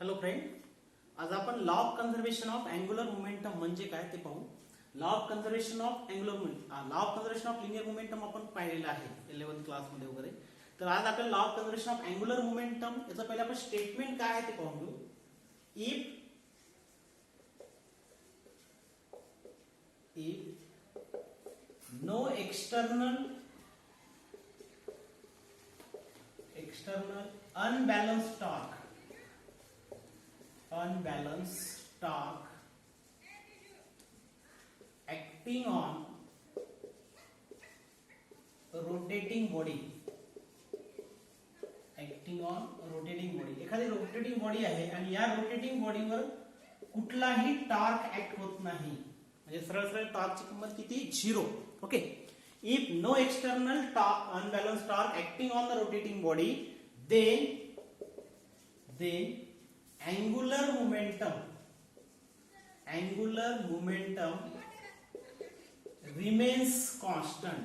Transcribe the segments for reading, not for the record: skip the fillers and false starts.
Hello friend, आज आपण law of conservation of angular momentum म्हणजे काय ते पाहू. Law of conservation of angular law of conservation of linear momentum आपण पाहिलेलं आहे 11th क्लासमध्ये वगैरे. तर आज आपण law of conservation of angular मोमेंटम याचं पहिले आपण स्टेटमेंट काय आहे ते पाहून घेऊ. If no external unbalanced torque acting on rotating body एखादी रोटेटिंग बॉडी आहे आणि या रोटेटिंग बॉडीवर कुठलाही टॉर्क ऍक्ट होत नाही, म्हणजे सरळ सरळ टॉर्कची किंमत किती? 0. Okay. If no external unbalanced torque acting on the rotating body, then angular momentum remains constant.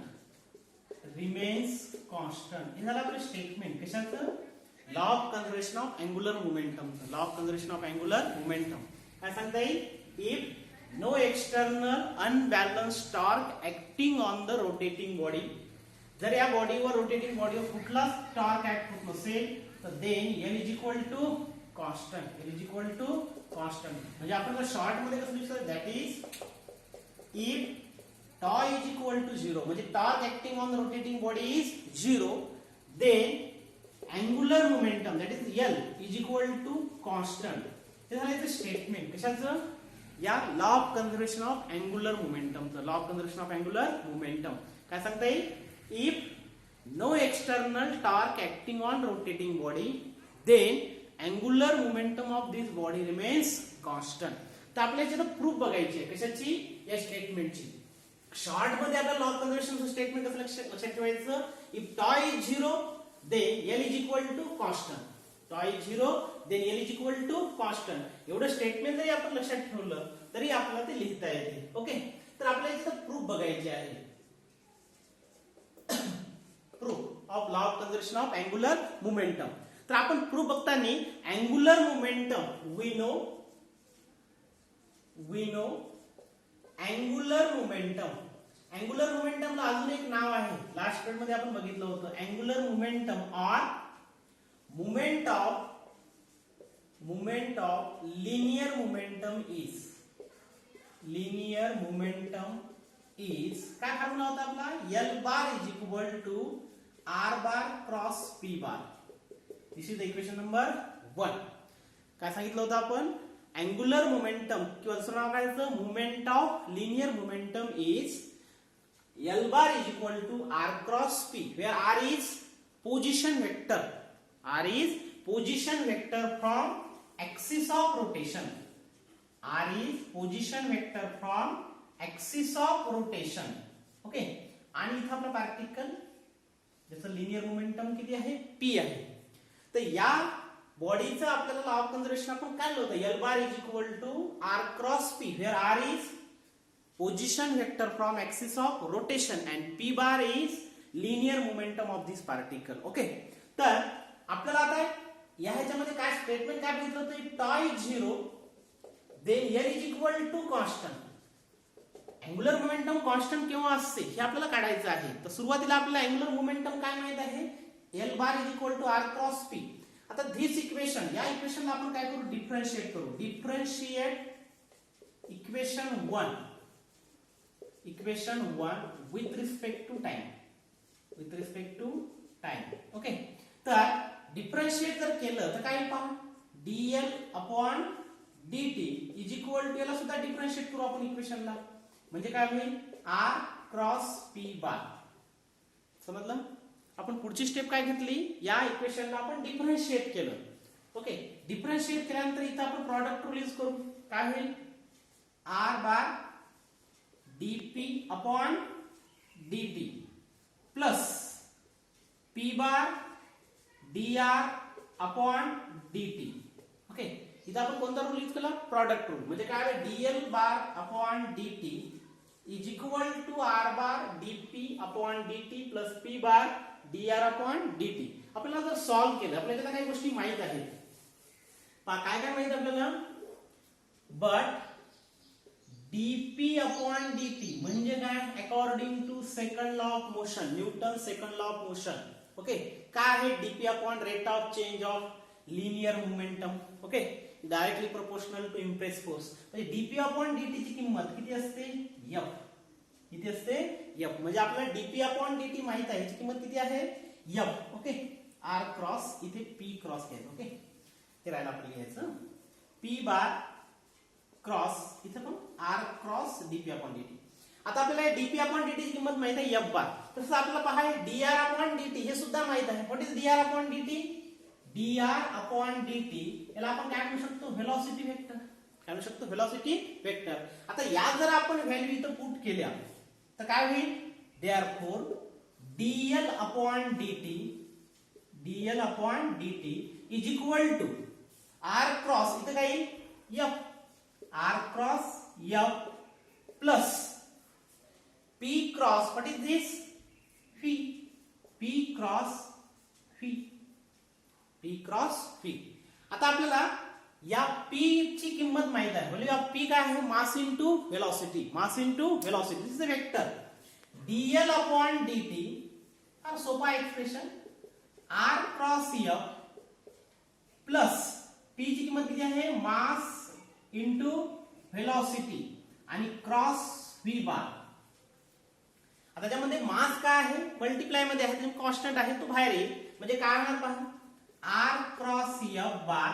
हे झालं आपलं स्टेटमेंट कशाचं? Law of conservation of angular momentum. काय सांगता येईल? If no external unbalanced torque acting on the rotating body, जर या बॉडीवर rotating बॉडीवर कुठलाच टॉर्क ऍक्ट होत नसेल तर then L is equal to constant. म्हणजे आपण शॉर्ट मध्ये कसं लिहितो? That is if tau is equal to 0, म्हणजे torque acting on the rotating body is 0, then angular momentum that is L is equal to constant. हे झालं ते statement कशाचं? या law of conservation of angular momentum. काय सांगता येईल? If no external torque acting on rotating body, then angular momentum of this body remains constant. तर आपल्याला याच्यात प्रूफ बघायची आहे कशाची? या स्टेटमेंटची. शॉर्ट मध्ये आपल्याला लॉ ऑफ कन्झर्वेशन स्टेटमेंट कसं लक्षात ठेवायचं? If tau is 0, then L is equal to constant. Tau is 0, then L is equal to constant. एवढं स्टेटमेंट जरी आपण लक्षात ठेवलं तरी आपल्याला ते लिहिता येते. ओके. तर आपल्याला इथं प्रूफ बघायचे आहे. Proof of law of conservation of angular momentum. तर आपण प्रूफ बघताना angular momentum we know angular मोमेंटमला अजून एक नाव आहे. लास्ट स्टेट मध्ये आपण बघितलं होतं. Angular momentum or moment of linear momentum is काय फॉर्म्युला होता आपला? L bar is equal to R bar cross P bar. This is the equation number 1. काय सांगितलं होतं आपण? अँग्युलर मोमेंटम किंवा दुसरं नाव काय आहे? Moment of linear momentum is L bar is equal to R cross P, where R is position vector from axis of rotation. Okay. आणि इथं आपलं पार्टिकल ज्याचं लिनियर मोमेंटम किती आहे? P आहे. तर या बॉडीचं आपल्याला लॉ ऑफ कन्झर्वेशन आपण काय लिहिलं होतं? L bar is equal to R cross P, where R is position vector from axis of rotation and P bar is linear momentum of this particle. Okay. तर आपल्याला आता या ह्याच्यामध्ये काय स्टेटमेंट काय बघितलं होतं? If tau is 0, then L is equal to constant. Angular momentum constant केव्हा असते हे आपल्याला काढायचं आहे. तर सुरुवातीला आपल्याला अँग्युलर मोमेंटम काय माहित आहे? L bar is equal to R cross P. आता धिस इक्वेशन, या इक्वेशनला आपण काय करू? डिफरन्शिएट करू. Equation 1 with respect to time. Okay. तर डिफरन्शिएट जर केलं तर काय पहा? dl upon dt is equal to, याला सुद्धा डिफरन्शिएट करू आपण इक्वेशनला. म्हणजे काय होईल? R क्रॉस P बार. समजलं? आपण पुढची स्टेप काय घेतली? या इक्वेशनला आपण डिफरन्शिएट केलं. ओके. डिफरन्शिएट केल्यानंतर इथं आपण प्रॉडक्ट रूल यूज करू. काय होईल? R bar dp upon dt plus P bar dr upon dt. Okay. इथं आपण कोणता रूल यूज केला? Product rule. म्हणजे काय? dl bar upon dt is equal to R bar dp upon dt plus P bar dr upon dt. आपल्याला जर solve केलं, आपल्याला काही गोष्टी माहित आहेत. काय काय माहित आपल्याला, बट dp अपॉन dt म्हणजे काय, according to second law of motion, Newton second law of motion. Okay, काय आहे dp upon rate of change of linear momentum. Okay, directly proportional to impress force. म्हणजे डीपी अपॉन dt ची किंमत किती असते, f. किती असते, f. म्हणजे आपल्याला डीपी अपॉन dt माहित आहे, याची किंमत किती आहे, f. ओके, r क्रॉस, इथे p क्रॉस घ्यायचं. ओके, ते राहिलं आपल्याला घ्यायचं, p बार क्रॉस, इथे पण r cross dp upon dt. आता आपल्याला dp अपॉन dt ची किंमत माहित आहे f बार. तसं आपल्याला पहा dr अपॉन dt हे सुद्धा माहित आहे. What is dr upon dt, dr upon dt याला आपण काय म्हणू शकतो, व्हेलॉसिटी वेक्टर. काय म्हणू शकतो, व्हेलॉसिटी वेक्टर. आता या जर आपण व्हॅल्यू इथं पुट केल्या तर काय होईल, therefore dl upon dt, dl upon dt is equal to r cross, इथं काय येईल, f, r cross f plus p cross, what is this, v, p cross v, p cross v. आता आपल्याला या p ची किंमत माहित आहे, म्हणजे p काय आहे, mass into velocity, mass into velocity. This is a vector. dl upon dt, हा सोपा expression, r cross f plus p ची किंमत किती आहे, मास इनटू वेलोसिटी आणि क्रॉस v बार. आता त्यामध्ये मास काय आहे, मल्टिप्लाय मध्ये आहे, कॉन्स्टंट आहे, तो बाहेर येईल. म्हणजे काय होणार पहा, r cross f bar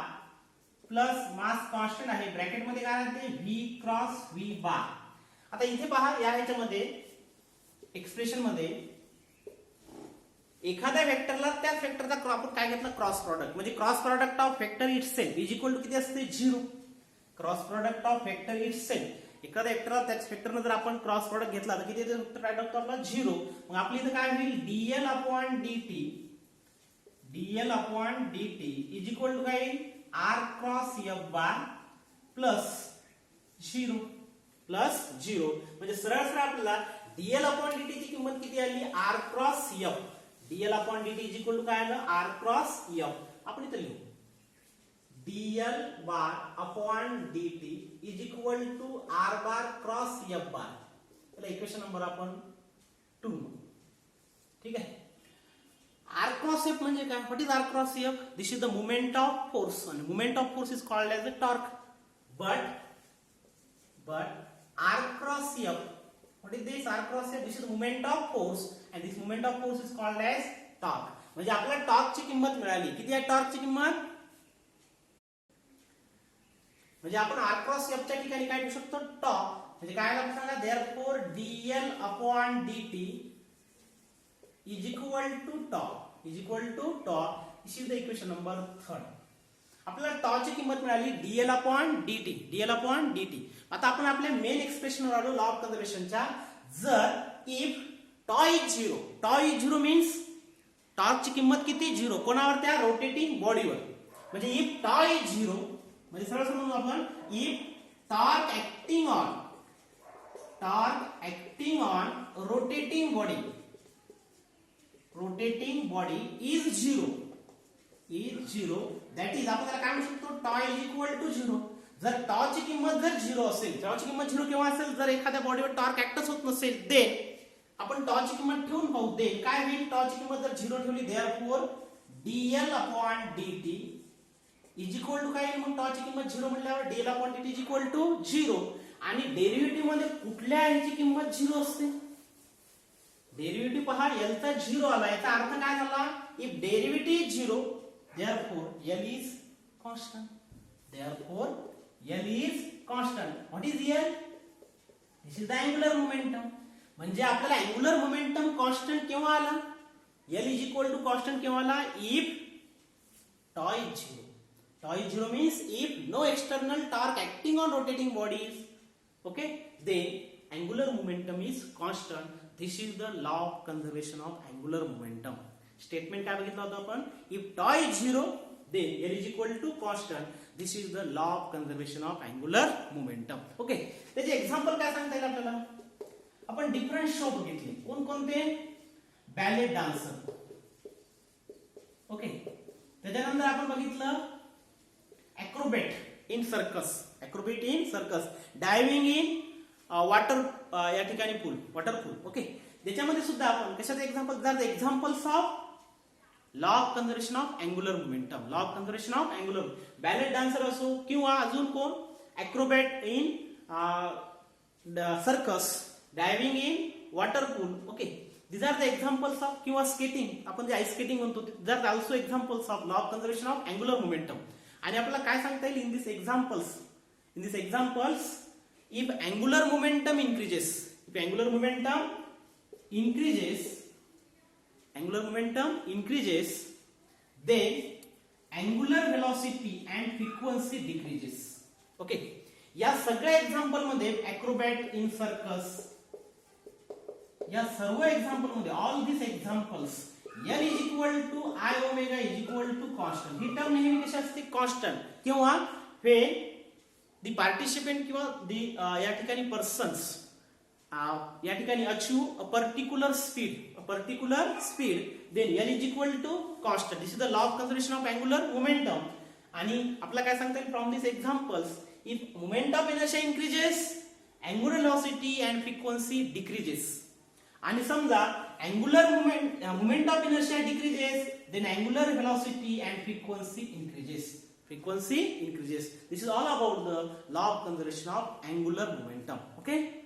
plus mass constant आहे, ब्रॅकेट मध्ये काय राहते, v क्रॉस v बार. आता इथे पहा, या ह्याच्यामध्ये एक्सप्रेशन मध्ये एखाद्या वेक्टरला त्याच वेक्टरचा आपण काय घेतला, क्रॉस प्रॉडक्ट. म्हणजे cross product of vector itself is equal to किती असते, 0. Cross product of vector itself, एखाद्या वेक्टरला त्याच वेक्टरनं जर आपण क्रॉस प्रॉडक्ट घेतला तर किती येते, प्रॉडक्ट आपला 0. मग आपल्या इथे काय होईल, dl upon dt, dl upon dt is equal to काय, r cross f bar plus 0, plus 0. म्हणजे सरळ सरळ आपल्याला dl अपॉन dt ची किंमत किती आली, r cross f. dl upon dt is equal to काय आलं, r क्रॉस f. आपण इथे लिहू dl bar upon dt is equal to r bar cross f bar. त्याला इक्वेशन नंबर आपण 2. ठीक आहे, r क्रॉस f म्हणजे काय, what is r cross f, this is the moment of force, आणि moment of force is called as the torque. but r cross f, what is this, r cross f, this is the moment of force and this moment of force is called as torque. म्हणजे आपल्याला torque ची किंमत मिळाली, किती आहे torque ची किंमत, म्हणजे आपण r क्रॉस f च्या ठिकाणी काय लिहू शकतो, टॉर्क. म्हणजे काय लक्षात सांगा, therefore dl upon dt is equal to torque, is equal to torque. this is the equation number 3. आपल्याला टॉर्क ची किंमत मिळाली dl upon dt, dl upon dt. आता आपण आपल्या मेन एक्सप्रेशन वर आलो लॉ ऑफ कन्झर्वेशनच्या. जर if tau is 0, tau is 0 means torque ची किंमत किती, 0. कोणावर, त्या रोटेटिंग बॉडीवर. म्हणजे इफ टॉ इज 0, म्हणजे सरळ समजून आपण, if torque acting on rotating body is 0, that is, आपण त्याला काय म्हणू शकतो, टॉ इज इक्वल टू 0. जर टॉ ची किंमत जर 0 असेल, टॉ ची किंमत 0 केव्हा असेल, जर एखाद्या बॉडीवर टॉर्क ऍक्टच होत नसेल, देन आपण टॉ ची किंमत ठेवून पाहू. देन काय होईल, टॉ ची किंमत जर 0 ठेवली, therefore dl upon dt is equal to काय, मग टॉ ची किंमत 0 म्हटल्यावर dl upon dt is equal to 0. आणि डेरिव्हेटिव्ह मध्ये कुठल्या ह्याची किंमत 0 असते, डेरिव्हेटिव्ह पहा, l चा 0 आला, याचा अर्थ काय झाला, if derivative is 0, therefore l is constant. Therefore l is constant. What is l? This is the angular momentum. म्हणजे आपल्याला अँग्युलर मोमेंटम कॉन्स्टंट केव्हा आला, l is equal to constant केव्हा आला, if tau is 0. Tau is 0 means if no external torque acting on rotating bodies, okay, then angular momentum is constant. This is the law of conservation of angular momentum. Statement काय बघितलं होतं आपण, if tau is 0 then l is equal to constant. This is the law of conservation of angular momentum. Okay, त्याचे example काय सांगता येईल आपल्याला, आपण डिफरंट शो बघितले, कोणकोणते, बॅले डान्सर. ओके, त्याच्यानंतर आपण बघितलं in circus, acrobat in circus, diving in water, या ठिकाणी पूल, वॉटर पूल. ओके, त्याच्यामध्ये सुद्धा आपण कशाचं एक्झाम्पल, जर examples of law of conservation of angular momentum, law of conservation of angular, ballet dancer असो किंवा अजून कोण, acrobat in circus, diving in water pool. Okay, these are the examples of किंवा स्केटिंग, आपण जे आईस स्केटिंग म्हणतो, these are also examples of law of conservation of angular momentum. आणि आपल्याला काय सांगता येईल, in these examples if angular momentum increases, then angular velocity and frequency decreases. Okay, या सगळ्या एक्झाम्पल मध्ये ऍक्रोबॅट इन सर्कस, या सर्व एक्झाम्पल मध्ये all this examples L is equal to I omega is equal to constant. ही term नेहमी कशी असते, कॉन्स्टंट. किंवा when the participant किंवा या ठिकाणी पर्सन्स या ठिकाणी achieve a particular speed, then L is equal to constant. This is the law of conservation of angular momentum. आणि आपल्याला काय सांगता येईल, from this examples, if moment of inertia increases, angular velocity and frequency decreases. आणि समजा angular moment of inertia decreases, then angular velocity and frequency increases. This is all about the law of conservation of angular momentum. Okay.